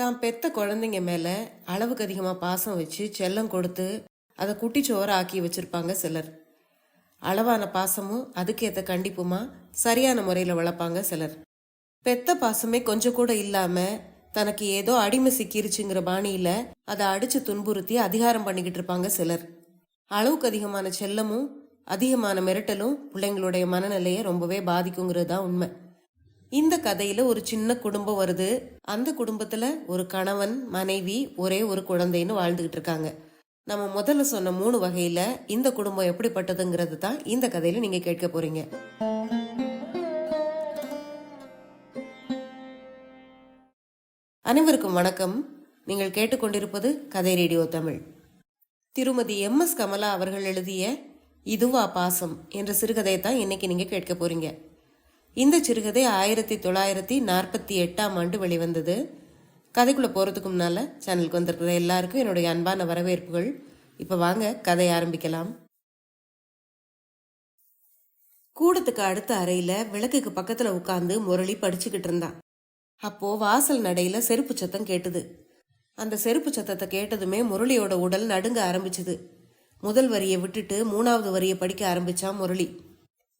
தான் பெத்த குழந்தைங்க மேல அளவுக்கு அதிகமா பாசம் வச்சு செல்லம் கொடுத்து அதை குட்டிச்சோற ஆக்கி வச்சிருப்பாங்க சிலர். அளவான பாசமும் அதுக்கேற்ற கண்டிப்புமா சரியான முறையில் வளர்ப்பாங்க சிலர். பெத்த பாசமே கொஞ்சம் கூட இல்லாம தனக்கு ஏதோ அடிமை சிக்கிருச்சுங்கிற பாணியில அதை அடிச்சு துன்புறுத்தி அதிகாரம் பண்ணிக்கிட்டு இருப்பாங்க சிலர். அளவுக்கு அதிகமான செல்லமும் அதிகமான மிரட்டலும் பிள்ளைங்களுடைய மனநிலையை ரொம்பவே பாதிக்குங்கிறது தான் உண்மை. இந்த கதையில ஒரு சின்ன குடும்பம் வருது. அந்த குடும்பத்துல ஒரு கணவன், மனைவி, ஒரே ஒரு குழந்தைன்னு வாழ்ந்துகிட்டு இருக்காங்க. நம்ம முதல்ல சொன்ன 3 வகையில இந்த குடும்பம் எப்படிப்பட்டதுங்கிறது தான் இந்த கதையில நீங்க கேட்க போறீங்க. அனைவருக்கும் வணக்கம். நீங்கள் கேட்டுக்கொண்டிருப்பது கதை ரேடியோ தமிழ். திருமதி MS கமலா அவர்கள் எழுதிய இதுவா பாசம் என்ற சிறுகதையை தான் இன்னைக்கு நீங்க கேட்க போறீங்க. இந்த சிறுகதை 1948 வெளிவந்தது. கதைக்குள்ள போறதுக்கு முன்னால சேனலுக்கு வந்திருக்கிற எல்லாருக்கும் என்னுடைய அன்பான வரவேற்புகள். இப்ப வாங்க கதை ஆரம்பிக்கலாம். கூடத்துக்கு அடுத்த அறையில விளக்குக்கு பக்கத்துல உட்கார்ந்து முரளி படிச்சுக்கிட்டு இருந்தான். அப்போ வாசல் நடையில செருப்பு சத்தம் கேட்டுது. அந்த செருப்பு சத்தத்தை கேட்டதுமே முரளியோட உடல் நடுங்க ஆரம்பிச்சுது. முதல் வரியை விட்டுட்டு 3வது வரியை படிக்க ஆரம்பிச்சான் முரளி.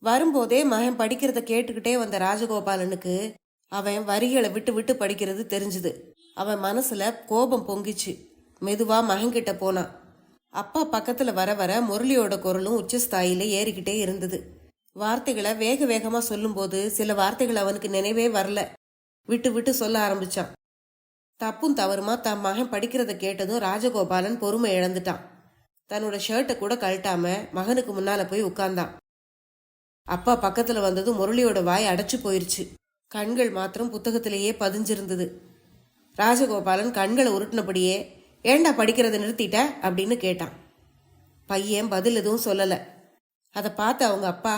வரும்போதே மகன் படிக்கிறத கேட்டுக்கிட்டே வந்த ராஜகோபாலனுக்கு அவன் வரிகளை விட்டு விட்டு படிக்கிறது தெரிஞ்சுது. அவன் மனசுல கோபம் பொங்கிச்சு. மெதுவா மகன்கிட்ட போனான். அப்பா பக்கத்துல வர வர முரளியோட குரலும் உச்சஸ்தாயில ஏறிக்கிட்டே இருந்தது. வார்த்தைகளை வேக வேகமா சொல்லும்போது சில வார்த்தைகள் அவனுக்கு நினைவே வரல. விட்டு விட்டு சொல்ல ஆரம்பிச்சான். தப்பும் தவறுமா தன் மகன் படிக்கிறத கேட்டதும் ராஜகோபாலன் பொறுமை இழந்துட்டான். தன்னோட ஷர்ட்டை கூட கழட்டாம மகனுக்கு முன்னால போய் உட்கார்ந்தான். அப்பா பக்கத்துல வந்ததும் முரளியோட வாய் அடைச்சு போயிருச்சு. கண்கள் மாத்திரம் புத்தகத்திலேயே பதிஞ்சிருந்தது. ராஜகோபாலன் கண்களை உருட்டினபடியே, ஏண்டா படிக்கிறத நிறுத்திட்ட அப்படின்னு கேட்டான். பையன் பதில் எதுவும் சொல்லல. அதை பார்த்து அவங்க அப்பா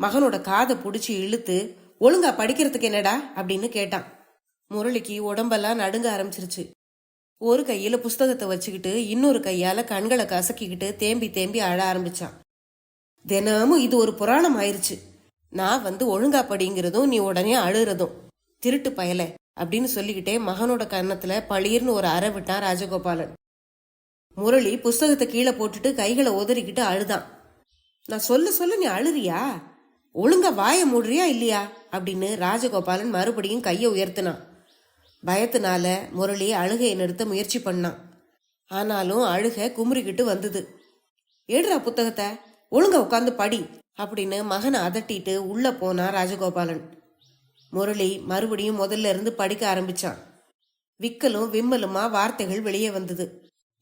மகனோட காதை பிடிச்சி இழுத்து, ஒழுங்கா படிக்கிறதுக்கு என்னடா அப்படின்னு கேட்டான். முரளிக்கு உடம்பெல்லாம் நடுங்க ஆரம்பிச்சிருச்சு. ஒரு கையில புஸ்தகத்தை வச்சுக்கிட்டு இன்னொரு கையால கண்களை கசக்கிக்கிட்டு தேம்பி தேம்பி அழ ஆரம்பிச்சான். தினமும் இது ஒரு புராணம் ஆயிருச்சு. நான் வந்து ஒழுங்கா படிங்கிறதும் நீ உடனே அழுறதும். திருட்டு பயல அப்படின்னு சொல்லிக்கிட்டே மகனோட கன்னத்துல பளீர்னு ஒரு அறை விட்டான் ராஜகோபாலன். முரளி புஸ்தகத்தை கீழே போட்டுட்டு கைகளை உதறிக்கிட்டு அழுதான். நான் சொல்ல நீ அழுறியா? ஒழுங்கா வாய மூடுறியா இல்லையா அப்படின்னு ராஜகோபாலன் மறுபடியும் கையை உயர்த்தினான். பயத்தினால முரளி அழுகையை நிறுத்த முயற்சி பண்ணான். ஆனாலும் அழுகை குமுறிக்கிட்டு வந்தது. எடுறா புத்தகத்தை, ஒழுங்கா உட்காந்து படி அப்படின்னு மகனை அதட்டிட்டு உள்ள போனா ராஜகோபாலன். முரளி மறுபடியும் முதல்ல இருந்து படிக்க ஆரம்பிச்சான். விக்கலும் விம்மலுமா வார்த்தைகள் வெளியே வந்தது.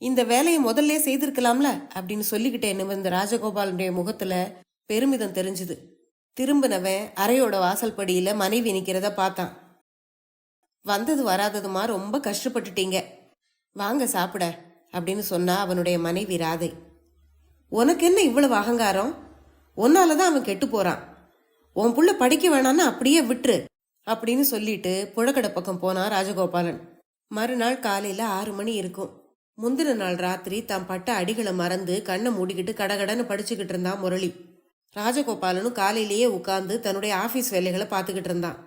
இந்த வேலையை முதல்ல செய்திருக்கலாம்ல அப்படின்னு சொல்லிக்கிட்டே நிமிர்ந்த ராஜகோபாலனுடைய முகத்துல பெருமிதம் தெரிஞ்சுது. திரும்பினவன் அறையோட வாசல் படியில மனைவி நிக்கிறத பார்த்தான். வந்தது வராததுமா ரொம்ப கஷ்டப்பட்டுட்டீங்க, வாங்க சாப்பிட அப்படின்னு சொன்னா அவனுடைய மனைவி ராதை. உனக்கு என்ன இவ்வளவு அகங்காரம்? உன்னாலதான் அவன் கெட்டு போறான். உன் புள்ள படிக்க வேணான்னு அப்படியே விட்டுரு அப்படின்னு சொல்லிட்டு புழக்கடை பக்கம் போனான் ராஜகோபாலன். மறுநாள் காலையில 6 மணி இருக்கும். முந்தின நாள் ராத்திரி தான் பட்ட அடிகளை மறந்து கண்ணை மூடிக்கிட்டு கடகடன்னு படிச்சுக்கிட்டு இருந்தான் முரளி. ராஜகோபாலனும் காலையிலேயே உட்கார்ந்து தன்னுடைய ஆபீஸ் வேலைகளை பார்த்துக்கிட்டு இருந்தான்.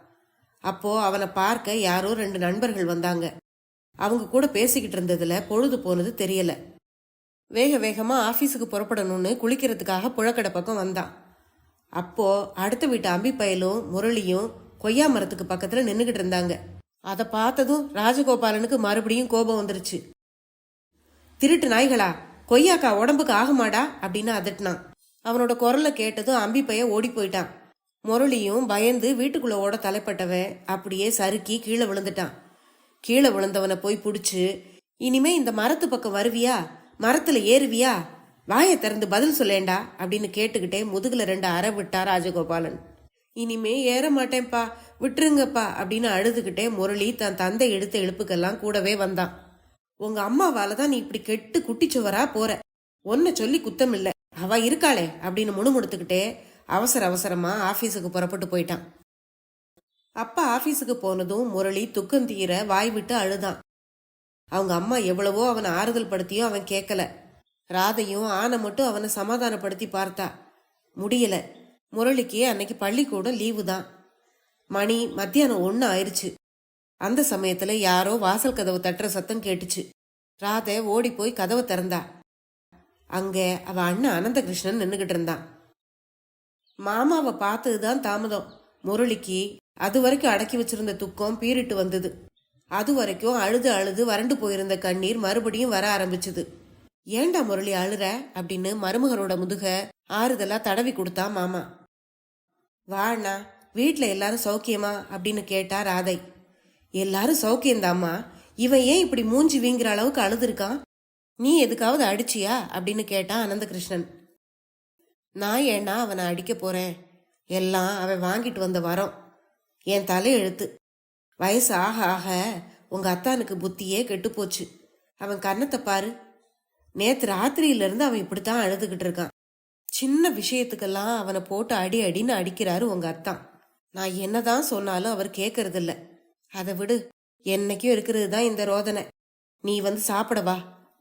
அப்போ அவனை பார்க்க யாரோ 2 நண்பர்கள் வந்தாங்க. அவங்க கூட பேசிக்கிட்டு இருந்ததுல பொழுது போனது தெரியல. வேக வேகமா ஆபீஸுக்கு புறப்படணும்னு குளிக்கிறதுக்காக புழக்கடை பக்கம் வந்தான். அப்போ அடுத்த வீட்டு அம்பிப்பயலும் முரளியும் கொய்யா மரத்துக்கு பக்கத்துல நின்னுகிட்டு இருந்தாங்க. அதை பார்த்ததும் ராஜகோபாலனுக்கு மறுபடியும் கோபம் வந்துருச்சு. திருட்டு நாய்களா, கொய்யாக்கா உடம்புக்கு ஆகுமாடா அப்படின்னு அதட்டினான். அவனோட குரலை கேட்டதும் அம்பிப்பைய ஓடி போயிட்டான். முரளியும் பயந்து வீட்டுக்குள்ள ஓட தலைப்பட்டவன் அப்படியே சறுக்கி கீழே விழுந்துட்டான். கீழே விழுந்தவனை போய் பிடிச்சு, இனிமே இந்த மரத்து பக்கம் வருவியா, மரத்துல ஏறுவியா, வாயை திறந்து பதில் சொல்லேண்டா அப்படின்னு கேட்டுக்கிட்டே முதுகுல 2 அறை விட்டா ராஜகோபாலன். இனிமே ஏற மாட்டேன்ப்பா, விட்டுருங்கப்பா அப்படின்னு அழுதுகிட்டே முரளி தன் தந்தை எடுத்த எழுப்புக்கெல்லாம் கூடவே வந்தான். உங்க அம்மாவால தான் நீ இப்படி கெட்டு குட்டிச்சுவரா போற, ஒன்ன சொல்லி குத்தம் இல்ல, அவ இருக்காளே அப்படின்னு முணுமுணுத்துக்கிட்டே அவசர அவசரமா ஆபீஸுக்கு புறப்பட்டு போயிட்டான். அப்பா ஆபீஸுக்கு போனதும் முரளி துக்கம் தீர வாய் விட்டு அழுதான். அவங்க அம்மா எவ்வளவோ அவனை ஆறுதல் படுத்தியும் அவன் கேட்கல. ராதையும் ஆனை மட்டும் அவனை சமாதானப்படுத்தி பார்த்தா. முடியல. முரளிக்கு அன்னைக்கு பள்ளிக்கூடம் லீவு தான். மணி மத்தியானம் 1 ஆயிடுச்சு. அந்த சமயத்துல யாரோ வாசல் கதவு தட்டுற சத்தம் கேட்டுச்சு. ராதை ஓடி போய் கதவை திறந்தா. அங்க அவ அண்ணன் அனந்தகிருஷ்ணன் நின்னுகிட்டு இருந்தான். மாமாவை பார்த்ததுதான் தாமதம். முரளிக்கு அது வரைக்கும் அடக்கி வச்சிருந்த துக்கம் பீறிட்டு வந்தது. அது வரைக்கும் அழுது அழுது வறண்டு போயிருந்த கண்ணீர் மறுபடியும் வர ஆரம்பிச்சுது. ஏண்டா முரளி அழுற அப்படின்னு மருமகனோட முதுக ஆறுதலா தடவி கொடுத்தா மாமா. வாண்ணா, வீட்டுல எல்லாரும் சௌக்கியமா அப்படின்னு கேட்டா ராதை. எல்லாரும் சௌக்கியந்தாம்மா. இவன் ஏன் இப்படி மூஞ்சி வீங்குற அளவுக்கு அழுதுருக்கான்? நீ எதுக்காவது அடிச்சியா அப்படின்னு கேட்டான் அனந்தகிருஷ்ணன். நான் ஏன்னா அவனை அடிக்க போறேன்? எல்லாம் அவன் வாங்கிட்டு வந்த வரம். என் தலையெழுத்து. வயசு ஆக ஆக உங்க அத்தானுக்கு புத்தியே கெட்டுப்போச்சு. அவன் கன்னத்தை பாரு. நேத்து ராத்திரியிலிருந்து அவன் இப்படித்தான் அழுதுகிட்டு இருக்கான். சின்ன விஷயத்துக்கெல்லாம் அவனை போட்டு அடி அடின்னு அடிக்கிறாரு உங்க அத்தான். நான் என்னதான் சொன்னாலும் அவர் கேட்கறதில்ல. அதை விடு, என்னைக்கும் இருக்கிறது தான் இந்த ரோதனை. நீ வந்து சாப்பிட வா,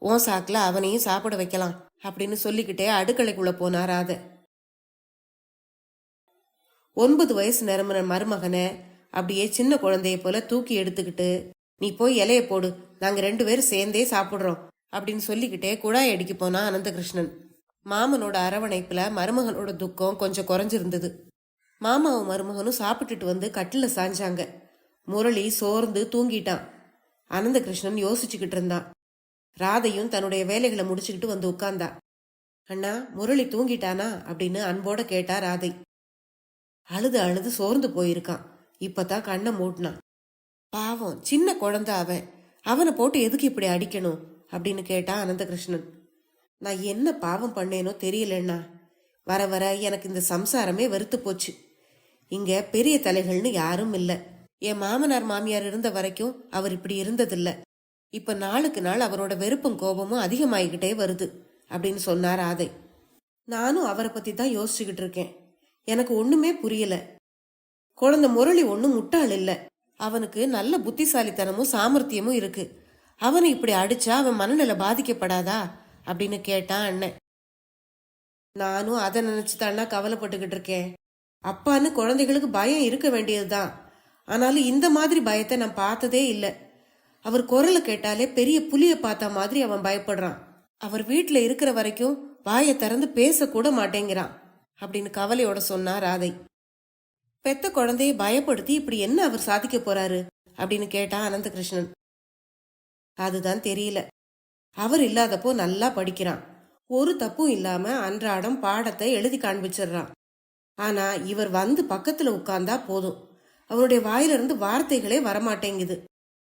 உன் சாக்குல அவனையும் சாப்பிட வைக்கலாம் அப்படின்னு சொல்லிக்கிட்டே அடுக்கலைக்குள்ள போனா ராதை. 9 வயசு நிரம்பின மருமகனை அப்படியே சின்ன குழந்தைய போல தூக்கி எடுத்துக்கிட்டு, நீ போய் இலைய போடு, நாங்க 2 பேரும் சேர்ந்தே சாப்பிடுறோம் அப்படின்னு சொல்லிக்கிட்டே குழாய் அடிக்க போனா அனந்தகிருஷ்ணன். மாமனோட அரவணைப்புல மருமகனோட துக்கம் கொஞ்சம் குறைஞ்சிருந்தது. மாமாவும் மருமகனும் சாப்பிட்டுட்டு வந்து கட்டில சாஞ்சாங்க. முரளி சோர்ந்து தூங்கிட்டான். அனந்தகிருஷ்ணன் யோசிச்சுக்கிட்டு இருந்தான். ராதையும் தன்னுடைய வேலைகளை முடிச்சுக்கிட்டு வந்து உட்கார்ந்தா. அண்ணா, முரளி தூங்கிட்டானா அப்படின்னு அன்போட கேட்டா ராதை. அழுது அழுது சோர்ந்து போயிருக்கான். இப்பதான் கண்ணை மூட்டினான். பாவம், சின்ன குழந்தை அவன். அவனை போட்டு எதுக்கு இப்படி அடிக்கணும் அப்படின்னு கேட்டா அனந்தகிருஷ்ணன். நான் என்ன பாவம் பண்ணேனோ தெரியலண்ணா. வர வர எனக்கு இந்த சம்சாரமே வெறுத்து போச்சு. இங்க பெரிய தலைகள்னு யாரும் இல்லை. என் மாமனார் மாமியார் இருந்த வரைக்கும் அவர் இப்படி இருந்ததில்ல. இப்ப நாளுக்கு நாள் அவரோட வெறுப்பும் கோபமும் அதிகமாயிக்கிட்டே வருது அப்படின்னு சொன்னார் ராதை. நானும் அவரை பத்தி தான் யோசிச்சுக்கிட்டு இருக்கேன். எனக்கு ஒண்ணுமே புரியல. குழந்தை முரளி ஒன்னும் முட்டாள் இல்ல. அவனுக்கு நல்ல புத்திசாலித்தனமும் சாமர்த்தியமும் இருக்கு. அவனை இப்படி அடிச்சா அவன் மனநிலை பாதிக்கப்படாதா அப்படின்னு கேட்டான் அண்ணன். நானும் அதை நினைச்சுதான்னா கவலைப்பட்டுக்கிட்டு இருக்கேன். அப்பான்னு குழந்தைகளுக்கு பயம் இருக்க வேண்டியதுதான். ஆனாலும் இந்த மாதிரி பயத்தை நான் பார்த்ததே இல்லை. அவர் குரலை கேட்டாலே பெரிய புலிய பார்த்த மாதிரி அவன் பயப்படுறான். அவர் வீட்டுல இருக்கிற வரைக்கும் வாயை திறந்து பேசக்கூட மாட்டேங்கிறான் அப்படின்னு கவலையோட சொன்னா ராதை. பெத்த குழந்தைய பயப்படுத்தி இப்படி என்ன அவர் சாதிக்க போறாரு அப்படின்னு கேட்டான் அனந்தகிருஷ்ணன். அதுதான் தெரியல. அவர் இல்லாதப்போ நல்லா படிக்கிறான். ஒரு தப்பும் இல்லாம அன்றாடம் பாடத்தை எழுதி காண்பிச்சிடுறான். ஆனா இவர் வந்து பக்கத்துல உட்கார்ந்தா போதும், அவருடைய வாயிலிருந்து வார்த்தைகளே வரமாட்டேங்குது.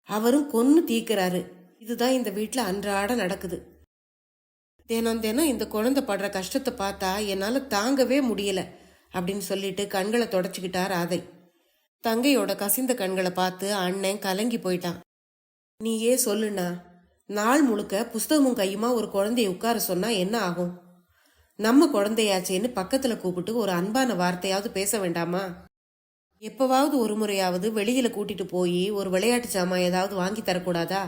அவரும் கொன்னு தீக்குறாரு. இதுதான் இந்த வீட்டுல அன்றாட நடக்குது. தினம் தினம் இந்த குழந்தை படுற கஷ்டத்தை பார்த்தா என்னால தாங்கவே முடியல அப்படின்னு சொல்லிட்டு கண்களை தொடச்சுக்கிட்டா ராதை. தங்கையோட கசிந்த கண்களை பார்த்து அண்ணன் கலங்கி போயிட்டான். நீயே சொல்லுண்ணா, நாள் முழுக்க புஸ்தகமும் கையுமா ஒரு குழந்தைய உட்கார சொன்னா என்ன ஆகும்? நம்ம குழந்தையாச்சேன்னு பக்கத்துல கூப்பிட்டு ஒரு அன்பான வார்த்தையாவது பேச வேண்டாமா? எப்பவாவது ஒரு முறையாவது வெளியில கூட்டிட்டு போய் ஒரு விளையாட்டு சாமான் ஏதாவது வாங்கி தரக்கூடாதா?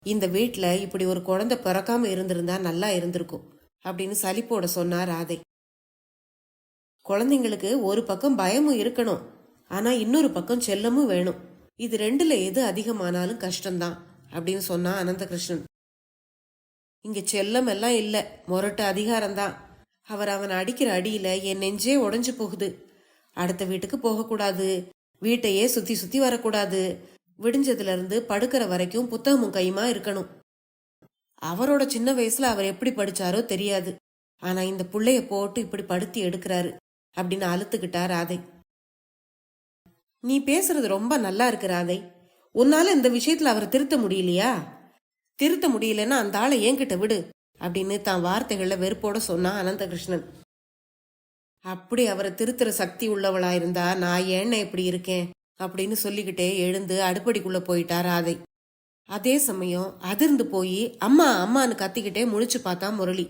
இந்த வீட்டுல இப்படி ஒரு குழந்தை பிறக்காம இருந்திருந்தா நல்லா இருந்திருக்கும் அப்படின்னு சலிப்போட சொன்னா ராதை. குழந்தைங்களுக்கு ஒரு பக்கம் பயமும் இருக்கணும், ஆனா இன்னொரு பக்கம் செல்லமும் வேணும். இது ரெண்டுல எது அதிகமானாலும் கஷ்டம்தான் அப்படின்னு சொன்னா அனந்தகிருஷ்ணன். இங்க செல்லம் எல்லாம் இல்ல, முரட்டு அதிகாரம்தான். அவன் அடிக்கிற அடியில என் நெஞ்சே உடைஞ்சு போகுது. அடுத்த வீட்டுக்கு போகக்கூடாது, வீட்டையே சுத்தி சுத்தி வரக்கூடாது, விடிஞ்சதுல இருந்து படுக்கிற வரைக்கும் புத்தகமும் கையுமா இருக்கணும். அவரோட சின்ன வயசுல அவர் எப்படி படிச்சாரோ தெரியாது, ஆனா இந்த புள்ளைய போட்டு இப்படி படுத்தி எடுக்கிறாரு அப்படின்னு அழுத்துக்கிட்டா ராதை. நீ பேசுறது ரொம்ப நல்லா இருக்கு ராதை. உன்னால இந்த விஷயத்துல அவரை திருத்த முடியலையா? திருத்த முடியலன்னா அந்த ஆளை என்கிட்ட விடு அப்படின்னு தான் வார்த்தைகள்ல வெறுப்போட சொன்னா அனந்தகிருஷ்ணன். அப்படி அவரை திருத்துற சக்தி உள்ளவளா இருந்தா நான் ஏன்ன இப்படி இருக்கேன் அப்படின்னு சொல்லிக்கிட்டே எழுந்து அடுப்படிக்குள்ள போயிட்டா ராதை. அதே சமயம் அதிர்ந்து போய் அம்மா அம்மான்னு கத்திக்கிட்டே முழிச்சு பார்த்தா முரளி.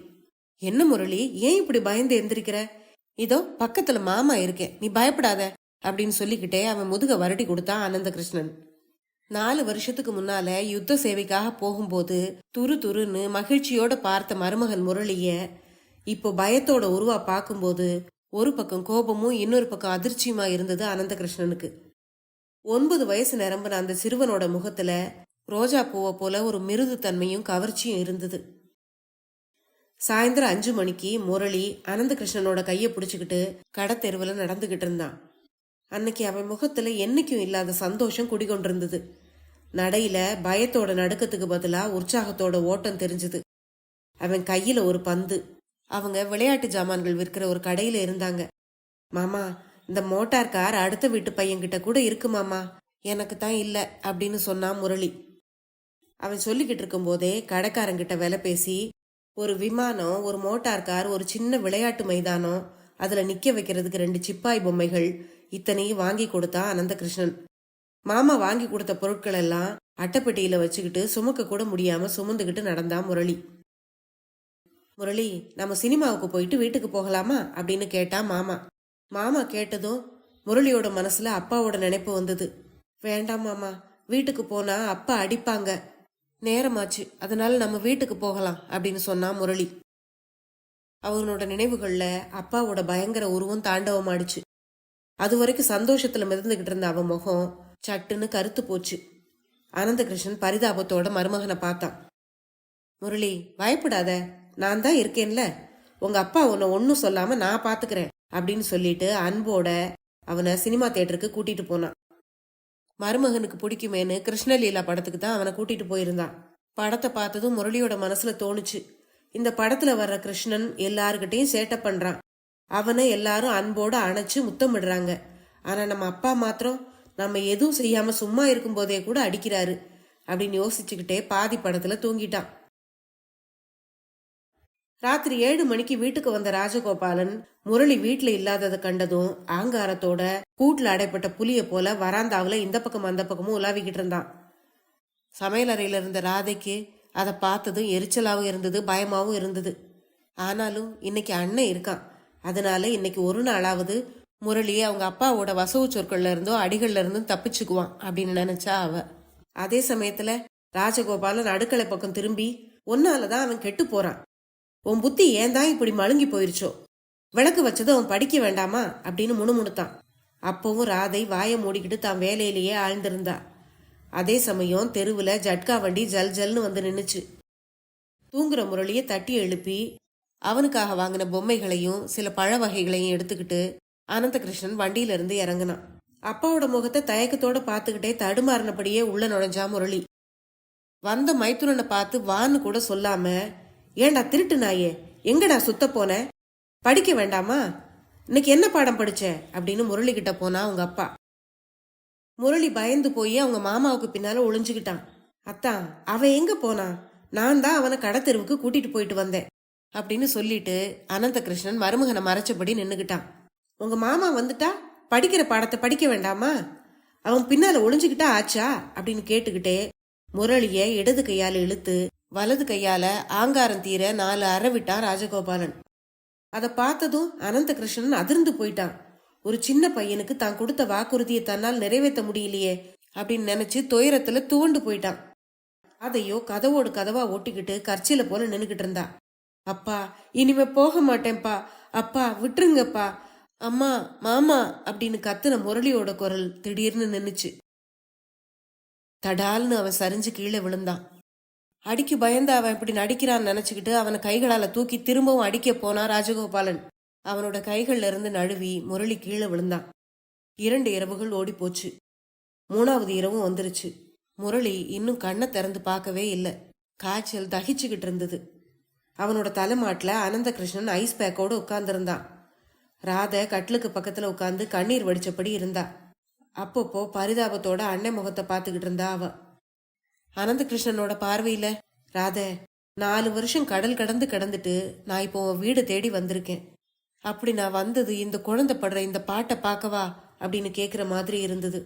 என்ன முரளி, ஏன் இப்படி பயந்து எந்திரிக்கிற? இதோ பக்கத்துல மாமா இருக்கேன், நீ பயப்படாத அப்படின்னு சொல்லிக்கிட்டே அவன் முதுக வருடி கொடுத்தான் அனந்தகிருஷ்ணன். 4 வருஷத்துக்கு முன்னால யுத்த சேவைக்காக போகும்போது துரு துருன்னு மகிழ்ச்சியோட பார்த்த மருமகன் முரளிய இப்போ பயத்தோட உருவா பார்க்கும்போது ஒரு பக்கம் கோபமும் இன்னொரு பக்கம் அதிர்ச்சியுமா இருந்தது அனந்தகிருஷ்ணனுக்கு. 9 வயசு நிரம்பின அந்த சிறுவனோட முகத்துல ரோஜா பூவை போல ஒரு மிருது தன்மையும் கவர்ச்சியும் இருந்தது. சாயந்தரம் 5 மணிக்கு முரளி அனந்தகிருஷ்ணனோட கையை பிடிச்சுக்கிட்டு கடத்தெருவுல நடந்துகிட்டு இருந்தான். அன்னைக்கு அவன் முகத்துல என்னைக்கும் இல்லாத சந்தோஷம் குடிகொண்டிருந்தது. நடையில பயத்தோட நடுக்கத்துக்கு பதிலா உற்சாகத்தோட ஓட்டம் தெரிஞ்சது. அவன் கையில ஒரு பந்து. அவங்க விளையாட்டு ஜாமான்கள் விற்கிற ஒரு கடையில இருந்தாங்க. மாமா, இந்த மோட்டார் கார் அடுத்த வீட்டு பையன்கிட்ட கூட இருக்கு மாமா, எனக்கு தான் இல்ல அப்படின்னு சொன்னான் முரளி. அவன் சொல்லிக்கிட்டு இருக்கும் போதே கடைக்காரங்கிட்ட விலை பேசி ஒரு விமானம், ஒரு மோட்டார் கார், ஒரு சின்ன விளையாட்டு மைதானம், அதுல நிக்க வைக்கிறதுக்கு 2 சிப்பாய் பொம்மைகள், இத்தனையும் வாங்கி கொடுத்தான் அனந்தகிருஷ்ணன். மாமா வாங்கி கொடுத்த பொருட்கள் எல்லாம் அட்டைப்பெட்டியில வச்சுக்கிட்டு சுமக்க கூட முடியாம சுமந்துகிட்டு நடந்தான் முரளி. முரளி, நம்ம சினிமாவுக்கு போயிட்டு வீட்டுக்கு போகலாமா அப்படின்னு கேட்டா மாமா. மாமா கேட்டதும் முரளியோட மனசுல அப்பாவோட நினைப்பு வந்தது. வேண்டாம் மாமா, வீட்டுக்கு போனா அப்பா அடிப்பாங்க, நேரமாச்சு, அதனால நம்ம வீட்டுக்கு போகலாம் அப்படின்னு சொன்னா முரளி. அவனோட நினைவுகள்ல அப்பாவோட பயங்கர உருவம் தாண்டவமாடுச்சு. அது வரைக்கும் சந்தோஷத்துல மிதந்துகிட்டு இருந்த அவன் முகம் சட்டுன்னு கருத்து போச்சு. அனந்தகிருஷ்ணன் பரிதாபத்தோட மருமகனை பார்த்தான். முரளி, பயப்படாத, நான் தான் இருக்கேன்ல, உங்க அப்பா உன்னை ஒன்னும் சொல்லாம நான் பாத்துக்கிறேன் அப்படின்னு சொல்லிட்டு அன்போட அவனை சினிமா தியேட்டருக்கு கூட்டிட்டு போனான். மருமகனுக்கு பிடிக்குமேனு கிருஷ்ணலீலா படத்துக்கு தான் அவனை கூட்டிட்டு போயிருந்தான். படத்தை பார்த்ததும் முரளியோட மனசுல தோணுச்சு, இந்த படத்துல வர்ற கிருஷ்ணன் எல்லாருக்கிட்டையும் சேட்டை பண்றான், அவனை எல்லாரும் அன்போட அணைச்சு முத்தமிடுறாங்க. ஆனா நம்ம அப்பா மாத்திரம் நம்ம எதுவும் செய்யாம சும்மா இருக்கும் போதே கூட அடிக்கிறாரு அப்படின்னு யோசிச்சுக்கிட்டே பாதி படத்துல தூங்கிட்டான். ராத்திரி 7 மணிக்கு வீட்டுக்கு வந்த ராஜகோபாலன் முரளி வீட்டுல இல்லாததை கண்டதும் ஆங்காரத்தோட கூட்டுல அடைப்பட்ட புலிய போல வராந்தாவில இந்த பக்கம் அந்த பக்கமும் உலாவிக்கிட்டு இருந்தான். சமையல் அறையில இருந்த ராதைக்கு அதை பார்த்ததும் எரிச்சலாவும் இருந்தது, பயமாவும் இருந்தது. ஆனாலும் இன்னைக்கு அண்ணன் இருக்கான், அதனால இன்னைக்கு ஒரு நாளாவது முரளி அவங்க அப்பாவோட வசவு சொற்கள்ல இருந்தோ அடிகள்ல இருந்தும் தப்பிச்சுக்குவான் அப்படின்னு நினைச்சா அவ. அதே சமயத்துல ராஜகோபாலன் அடுக்களை பக்கம் திரும்பி, ஒன்னாலதான் அவன் கெட்டு போறான், உன் புத்தி ஏன் தான் இப்படி மழுங்கி போயிருச்சோ, விளக்கு வச்சது அவன் படிக்க வேண்டாமா அப்படின்னு முணுமுணுத்தான். அப்பவும் ராதை வாயை மூடிக்கிட்டு தான் வேலையிலேயே ஆழ்ந்திருந்தா. அதே சமயம் தெருவுல ஜட்கா வண்டி ஜல் ஜல்னு வந்து நின்னுச்சு. தூங்குற முரளியை தட்டி எழுப்பி அவனுக்காக வாங்கின பொம்மைகளையும் சில பழ வகைகளையும் எடுத்துக்கிட்டு அனந்தகிருஷ்ணன் வண்டியில இருந்து இறங்கினான். அப்பாவோட முகத்தை தயக்கத்தோட பாத்துக்கிட்டே தடுமாறினபடியே உள்ள நுழைஞ்சா முரளி. வந்த மைத்துனனை பார்த்து வான்னு கூட சொல்லாம, ஏண்டா திருட்டு நாயே, எங்கடா சுத்த போன, படிக்க வேண்டாமா, இன்னைக்கு என்ன பாடம் படிச்ச அப்படின்னு முரளி கிட்ட போனா அவங்க அப்பா. முரளி பயந்து போய் அவங்க மாமாவுக்கு பின்னால ஒளிஞ்சுக்கிட்டான். அத்தான், அவன் எங்க போனான், நான் தான் அவனை கடத்தெருவுக்கு கூட்டிட்டு போயிட்டு வந்தேன் அப்படின்னு சொல்லிட்டு அனந்தகிருஷ்ணன் மருமகனை மறைச்சபடி நின்னுகிட்டான். உங்க மாமா வந்துட்டா படிக்கிற பாடத்தை படிக்க வேண்டாமா, அவன் பின்னால ஒளிஞ்சுக்கிட்டா ஆச்சா அப்படின்னு கேட்டுக்கிட்டே முரளிய இடது கையால இழுத்து வலது கையால ஆங்காரம் தீர 4 அறை விட்டான் ராஜகோபாலன். அதை பார்த்ததும் அனந்தகிருஷ்ணன் அதிர்ந்து போயிட்டான். ஒரு சின்ன பையனுக்கு தான் கொடுத்த வாக்குறுதியை தன்னால் நிறைவேற்ற முடியலையே அப்படின்னு நினைச்சு துயரத்துல துவண்டு போயிட்டான். அதையோ கதவோடு கதவா ஓட்டிக்கிட்டு கர்ச்சில போல நின்னுகிட்டு இருந்தா. அப்பா, இனிமே போக மாட்டேன்பா, அப்பா விட்டுருங்கப்பா, அம்மா, மாமா அப்படின்னு கத்துன முரளியோட குரல் திடீர்னு நின்னுச்சு. தடால்னு அவன் சரிஞ்சு கீழே விழுந்தான். அடிக்க பயந்து அவன் இப்படி நடிக்கிறான்னு நினைச்சுக்கிட்டு அவனை கைகளால தூக்கி திரும்பவும் அடிக்க போனா ராஜகோபாலன். அவனோட கைகள்ல இருந்து நழுவி முரளி கீழே விழுந்தான். 2 இரவுகள் ஓடி போச்சு. 3வது இரவும் வந்துருச்சு. முரளி இன்னும் கண்ணை திறந்து பார்க்கவே இல்லை. காய்ச்சல் தகிச்சுக்கிட்டு இருந்தது. அவனோட தலைமாட்டில் அனந்தகிருஷ்ணன் ஐஸ் பேக்கோடு உட்கார்ந்துருந்தான். ராதை கட்டிலுக்கு பக்கத்துல உட்காந்து கண்ணீர் வடிச்சபடி இருந்தா. அப்பப்போ பரிதாபத்தோட அன்னை முகத்தை பார்த்துக்கிட்டு இருந்தா அவ. அனந்தகிருஷ்ணனோட பார்வையில, ராதை, 4 வருஷம் கடல் கடந்து கடந்துட்டு நான் இப்போ உன் வீடு தேடி வந்திருக்கேன். அப்படி நான் வந்தது இந்த குழந்தை படுற இந்த பாட்டை பார்க்கவா அப்படின்னு கேக்குற மாதிரி இருந்தது.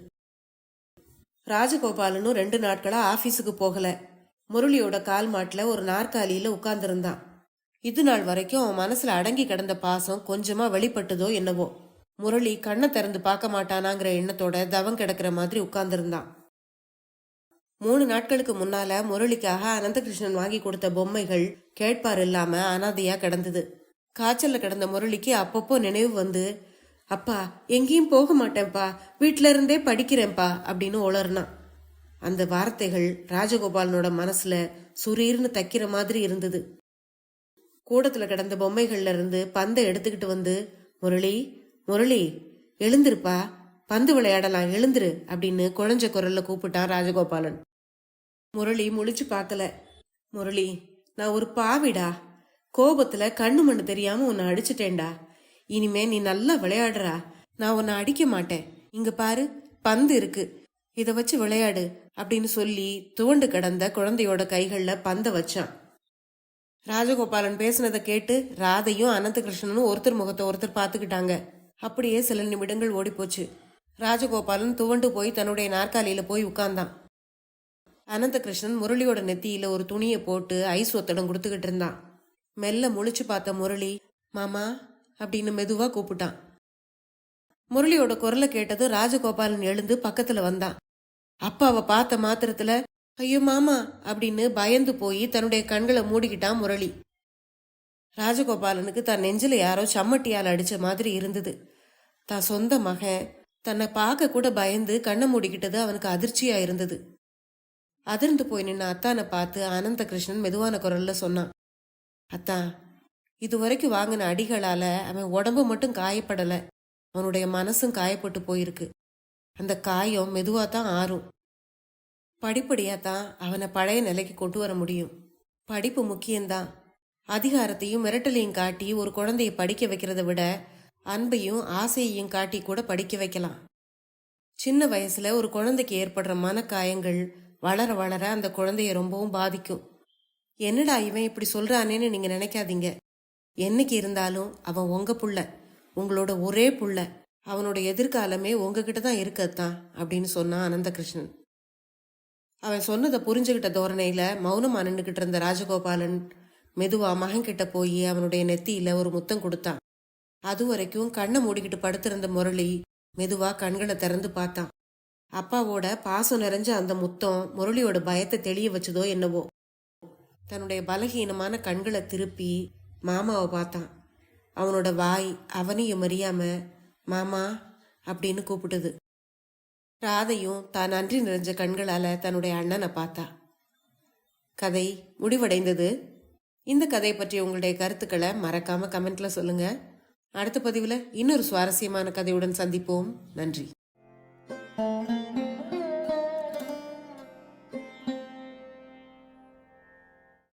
ராஜகோபாலனும் 2 நாட்களா ஆபீஸுக்கு போகல. முரளியோட கால் மாட்டுல ஒரு நாற்காலியில உட்கார்ந்துருந்தான். இது நாள் வரைக்கும் அவன் மனசுல அடங்கி கிடந்த பாசம் கொஞ்சமா வெளிப்பட்டதோ என்னவோ. முரளி கண்ணை திறந்து பார்க்க மாட்டானாங்கிற எண்ணத்தோட தவம் கிடக்கிற மாதிரி உட்கார்ந்துருந்தான். 3 நாட்களுக்கு முன்னால முரளிக்காக அனந்தகிருஷ்ணன் வாங்கி கொடுத்த பொம்மைகள் கேட்பார் இல்லாம அனாதையா கிடந்தது. காய்ச்சல்ல கிடந்த முரளிக்கு அப்பப்போ நினைவு வந்து அப்பா எங்கேயும் போக மாட்டேன்ப்பா, வீட்ல இருந்தே படிக்கிறேன்ப்பா அப்படின்னு உளர்னான். அந்த வார்த்தைகள் ராஜகோபாலனோட மனசுல சுரீர்னு தைக்கிற மாதிரி இருந்தது. கூடத்துல கிடந்த பொம்மைகள்ல இருந்து பந்தை எடுத்துக்கிட்டு வந்து, முரளி முரளி எழுந்திருப்பா, பந்து விளையாடலாம், எழுந்திரு அப்படின்னு குழஞ்ச குரல்ல கூப்பிட்டான் ராஜகோபாலன். முரளி முழிச்சு பார்க்கல. முரளி, நான் ஒரு பாவிடா, கோபத்துல கண்ணு மண்ணு தெரியாம உன்னை அடிச்சுட்டேன்டா. இனிமே நீ நல்லா விளையாடுறா, நான் உன்னை அடிக்க மாட்டேன். இங்க பாரு, பந்து இருக்கு, இத வச்சு விளையாடு அப்படின்னு சொல்லி துவண்டு கிடந்த குழந்தையோட கைகள்ல பந்த வச்சான். ராஜகோபாலன் பேசினதை கேட்டு ராதையும் அனந்தகிருஷ்ணனும் ஒருத்தர் முகத்தை ஒருத்தர் பார்த்துக்கிட்டாங்க. அப்படியே சில நிமிடங்கள் ஓடி போச்சு. ராஜகோபாலன் துவண்டு போய் தன்னுடைய நாற்காலியில போய் உட்கார்ந்தான். அனந்தகிருஷ்ணன் முரளியோட நெத்தியில ஒரு துணியை போட்டு ஐஸ் ஒத்தடம் கொடுத்துக்கிட்டு இருந்தான். மெல்ல முழிச்சு பார்த்த முரளி, மாமா அப்படின்னு மெதுவா கூப்பிட்டான். முரளியோட குரலை கேட்டதும் ராஜகோபாலன் எழுந்து பக்கத்துல வந்தான். அப்பாவை பார்த்த மாத்திரத்துல, ஐயோ மாமா அப்படின்னு பயந்து போய் தன்னுடைய கண்களை மூடிக்கிட்டான் முரளி. ராஜகோபாலனுக்கு தன் நெஞ்சில யாரோ சம்மட்டியால் அடிச்ச மாதிரி இருந்தது. தான் சொந்த மகன் தன்னை பார்க்க கூட பயந்து கண்ணை மூடிக்கிட்டது அவனுக்கு அதிர்ச்சியா இருந்தது. அதிர்ந்து போய் நின்ன அத்தானை பார்த்து அனந்த கிருஷ்ணன் மெதுவான குரல்ல சொன்னான், அத்தா, இதுவரைக்கும் வாங்கின அடிகளால அவன் உடம்பு மட்டும் காயப்படல, அவனுடைய மனசும் காயப்பட்டு போயிருக்கு. அந்த காயம் மெதுவா தான் ஆறும். படிப்படியா தான் அவனை பழைய நிலைக்கு கொண்டு வர முடியும். படிப்பு முக்கியம்தான். அதிகாரத்தையும் மிரட்டலையும் காட்டி ஒரு குழந்தைய படிக்க வைக்கிறத விட அன்பையும் ஆசையையும் காட்டி கூட படிக்க வைக்கலாம். சின்ன வயசுல ஒரு குழந்தைக்கு ஏற்படுற மனக்காயங்கள் வளர வளர அந்த குழந்தைய ரொம்பவும் பாதிக்கும். என்னடா இவன் இப்படி சொல்றானேன்னு நீங்க நினைக்காதீங்க. என்னைக்கு இருந்தாலும் அவன் உங்க புள்ள, உங்களோட ஒரே புள்ள. அவனோட எதிர்காலமே உங்ககிட்ட தான் இருக்கத்தான் அப்படின்னு சொன்னான் அனந்தகிருஷ்ணன். அவன் சொன்னதை புரிஞ்சுகிட்ட தோரணையில மௌனமா நின்றுகிட்டு இருந்த ராஜகோபாலன் மெதுவா மகன் கிட்ட போய் அவனுடைய நெத்தியில ஒரு முத்தம் கொடுத்தான். அது வரைக்கும் கண்ணை மூடிக்கிட்டு படுத்திருந்த முரளி மெதுவா கண்களை திறந்து பார்த்தான். அப்பாவோட பாசம் நிறைஞ்ச அந்த முத்தம் முரளியோட பயத்தை தெளிய வச்சதோ என்னவோ. தன்னுடைய பலகீனமான கண்களை திருப்பி மாமாவை பார்த்தான். அவனோட வாய் அவனையும் அறியாம மாமா அப்படின்னு கூப்பிட்டது. ராதையும் தான் நன்றி நிறைஞ்ச கண்களால தன்னுடைய அண்ணனை பார்த்தா. கதை முடிவடைந்தது. இந்த கதை பற்றி உங்களுடைய கருத்துக்களை மறக்காம கமெண்ட்ல சொல்லுங்க. அடுத்த பதிவுல இன்னொரு சுவாரஸ்யமான கதையுடன் சந்திப்போம். நன்றி.